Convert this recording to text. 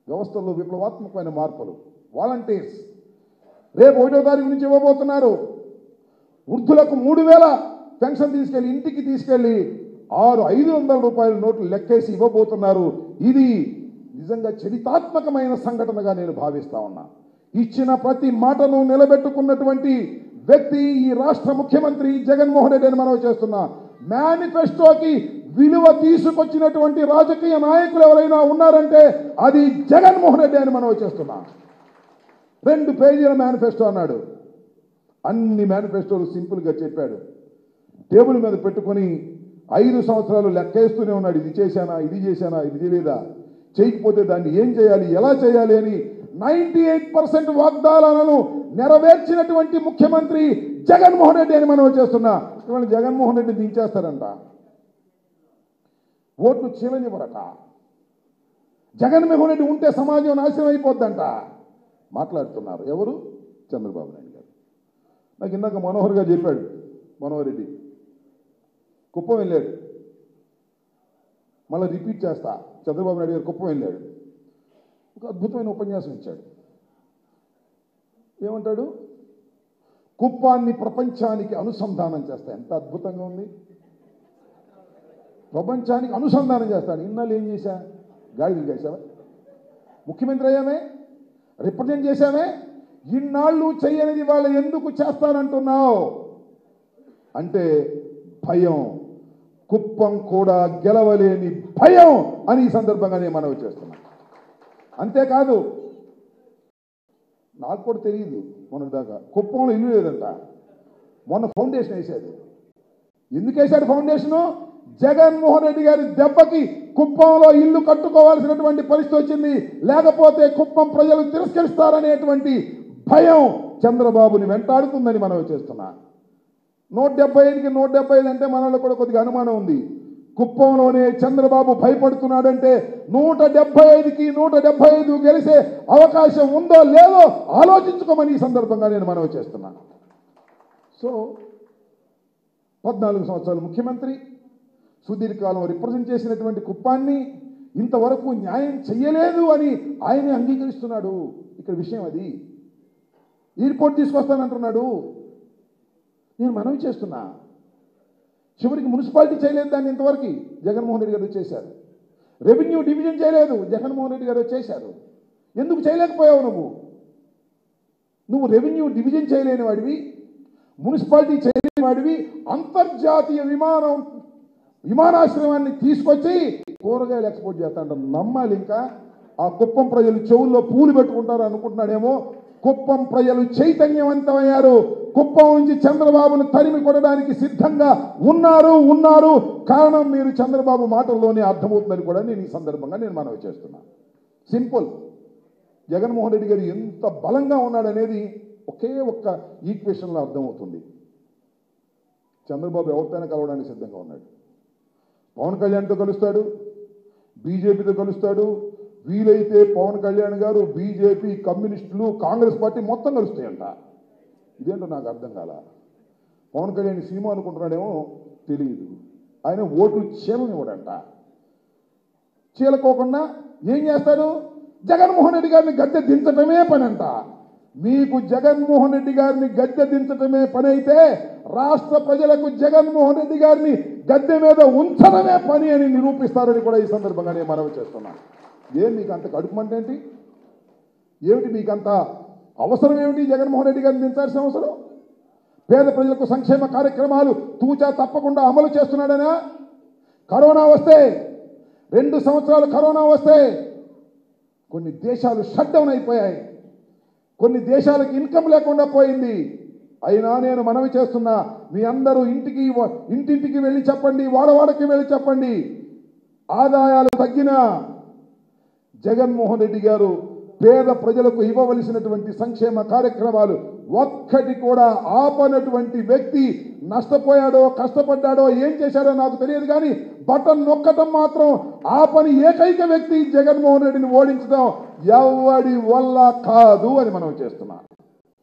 వ్యవస్థల్లో విప్లవాత్మకమైన మార్పులు. వాలంటీర్స్ రేపు 1వ తారీఖు నుంచి ఇవ్వబోతున్నారు. వృద్ధులకు 3000 పెన్షన్ తీసుకెళ్లి ఇంటికి తీసుకెళ్లి 500 రూపాయల నోట్లు లెక్కేసి ఇవ్వబోతున్నారు. ఇది నిజంగా చరితాత్మకమైన సంఘటనగా నేను భావిస్తా ఉన్నా. ఇచ్చిన ప్రతి మాటను నిలబెట్టుకున్నటువంటి వ్యక్తి ఈ రాష్ట్ర ముఖ్యమంత్రి జగన్మోహన్ రెడ్డి అని మనం చేస్తున్నా. మేనిఫెస్టోకి విలువ తీసుకొచ్చినటువంటి రాజకీయ నాయకులు ఎవరైనా ఉన్నారంటే అది జగన్మోహన్ రెడ్డి అని మనం చేస్తున్నా. 2 పేజీల మేనిఫెస్టో అన్నాడు. అన్ని మేనిఫెస్టోలు సింపుల్గా చెప్పాడు. టేబుల్ మీద పెట్టుకొని 5 సంవత్సరాలు లెక్కేస్తూనే ఉన్నాడు. ఇది చేశానా, ఇది చేశానా, ఇది చేయలేదా, చేయకపోతే దాన్ని ఏం చేయాలి, ఎలా చేయాలి అని 98% వాగ్దానాలను నెరవేర్చినటువంటి ముఖ్యమంత్రి జగన్మోహన్ రెడ్డి అని మనం చేస్తున్నా. ఇవాళ జగన్మోహన్ రెడ్డి దించేస్తారంట, ఓట్లు చీలనివ్వరట. జగన్మోహన్ రెడ్డి ఉంటే సమాజం నాశనం అయిపోద్దంట మాట్లాడుతున్నారు. ఎవరు? చంద్రబాబు నాయుడు గారు. నాకు ఇందాక మనోహర్ గారు చెప్పాడు. మనోహర్ రెడ్డి కుప్పం వెళ్ళాడు. మళ్ళీ రిపీట్ చేస్తా, చంద్రబాబు నాయుడు గారు కుప్పం వెళ్ళాడు. ఒక అద్భుతమైన ఉపన్యాసం ఇచ్చాడు. ఏమంటాడు? కుప్పాన్ని ప్రపంచానికి అనుసంధానం చేస్తా. ఎంత అద్భుతంగా ఉంది. ప్రపంచానికి అనుసంధానం చేస్తాడు. ఇన్నాళ్ళు ఏం చేశా? గాడిదలు చేశావా? ముఖ్యమంత్రి అయ్యామే, రిప్రజెంట్ చేశామే. ఇన్నాళ్ళు చెయ్యనిది వాళ్ళు ఎందుకు చేస్తానంటున్నావు అంటే భయం. కుప్పం కూడా గెలవలేని భయం అని ఈ సందర్భంగా నేను మనవి చేస్తున్నాను. అంతేకాదు, నాకు కూడా తెలియదు మొన్న దాకా కుప్పంలో ఇల్లు లేదంట. మొన్న ఫౌండేషన్ వేసాడు. ఎందుకు వేశాడు ఫౌండేషను? జగన్మోహన్ రెడ్డి గారి దెబ్బకి కుప్పంలో ఇల్లు కట్టుకోవాల్సినటువంటి పరిస్థితి వచ్చింది. లేకపోతే కుప్పం ప్రజలు తిరస్కరిస్తారనేటువంటి భయం చంద్రబాబుని వెంటాడుతుందని మనం చేస్తున్నా. 175కి 175 అంటే మనలో కూడా కొద్దిగా అనుమానం ఉంది. కుప్పంలోనే చంద్రబాబు భయపడుతున్నాడంటే 175కి 175 గెలిసే అవకాశం ఉందో లేదో ఆలోచించుకోమని ఈ సందర్భంగా నేను మనవి చేస్తున్నాను. సో 14 సంవత్సరాలు ముఖ్యమంత్రి, సుదీర్ఘకాలం రిప్రజెంట్ చేసినటువంటి కుప్పాన్ని ఇంతవరకు న్యాయం చెయ్యలేదు అని ఆయనే అంగీకరిస్తున్నాడు. ఇక్కడ విషయం అది. ఈ రిపోర్ట్ తీసుకొస్తానంటున్నాడు. నేను మనవి చేస్తున్నా. చివరికి మున్సిపాలిటీ చేయలేదు దాన్ని ఇంతవరకు జగన్మోహన్ రెడ్డి గారు చేశారు. రెవెన్యూ డివిజన్ చేయలేదు, జగన్మోహన్ రెడ్డి గారు చేశారు. ఎందుకు చేయలేకపోయావు? నువ్వు రెవెన్యూ డివిజన్ చేయలేని వాడివి, మున్సిపాలిటీ చేయలేని వాడివి. అంతర్జాతీయ విమానాశ్రయాన్ని తీసుకొచ్చి కూరగాయలు ఎక్స్పోర్ట్ చేస్తాంట. నమ్మాలి ఇంకా? ఆ కుప్పం ప్రజలు చెవుల్లో పూలు పెట్టుకుంటారు అనుకుంటున్నాడేమో. కుప్పం ప్రజలు చైతన్యవంతమయ్యారు. కుప్పం నుంచి చంద్రబాబును తరిమి కొట్టడానికి సిద్ధంగా ఉన్నారు. కారణం మీరు చంద్రబాబు మాటల్లోనే అర్థమవుతుందని కూడా నేను ఈ సందర్భంగా నేను మనవి చేస్తున్నాను. సింపుల్. జగన్మోహన్ రెడ్డి గారు ఎంత బలంగా ఉన్నాడనేది ఒకే ఒక్క ఈక్వేషన్లో అర్థమవుతుంది. చంద్రబాబు ఎవరితోనే కలవడానికి సిద్ధంగా ఉన్నాడు. పవన్ కళ్యాణ్తో కలుస్తాడు, బీజేపీతో కలుస్తాడు. వీలైతే పవన్ కళ్యాణ్ గారు బీజేపీ, కమ్యూనిస్టులు, కాంగ్రెస్ పార్టీ మొత్తం కలుస్తాయంట. ఇదేంటో నాకు అర్థం కాల. పవన్ కళ్యాణ్ సినిమా అనుకుంటున్నాడేమో తెలియదు. ఆయన ఓట్లు చీలనివ్వడంట. చీలకోకుండా ఏం చేస్తాడు? జగన్మోహన్ రెడ్డి గారిని గద్దె దించటమే పని అంట. మీకు జగన్మోహన్ రెడ్డి గారిని గద్దె దించటమే పని అయితే రాష్ట్ర ప్రజలకు జగన్మోహన్ రెడ్డి గారిని గద్దె మీద ఉంచడమే పని అని నిరూపిస్తారని కూడా ఈ సందర్భంగా నేను మనవి చేస్తున్నాను. ఏం మీకు అంత కడుపుమంటే ఏంటి? ఏమిటి మీకంత అవసరం? ఏమిటి జగన్మోహన్ రెడ్డి గారిని దించాల్సిన అవసరం? పేద ప్రజలకు సంక్షేమ కార్యక్రమాలు తూచా తప్పకుండా అమలు చేస్తున్నాడనా? కరోనా వస్తే 2 సంవత్సరాలు కరోనా వస్తే కొన్ని దేశాలు షట్ డౌన్ అయిపోయాయి. కొన్ని దేశాలకు ఇన్కమ్ లేకుండా పోయింది. అయినా నేను మనవి చేస్తున్నా, మీ అందరూ ఇంటింటికి వెళ్ళి చెప్పండి, వాడవాడకి వెళ్ళి చెప్పండి. ఆదాయాలు తగ్గినా జగన్మోహన్ రెడ్డి గారు పేద ప్రజలకు ఇవ్వవలసినటువంటి సంక్షేమ కార్యక్రమాలు ఒక్కటి కూడా ఆపనటువంటి వ్యక్తి. నష్టపోయాడో కష్టపడ్డాడో ఏం చేశాడో నాకు తెలియదు, కానీ బటన్ నొక్కటం మాత్రం ఆపని ఏకైక వ్యక్తి జగన్మోహన్ రెడ్డిని ఓడించడం ఎవడి వల్ల కాదు అని మనం చేస్తున్నాం.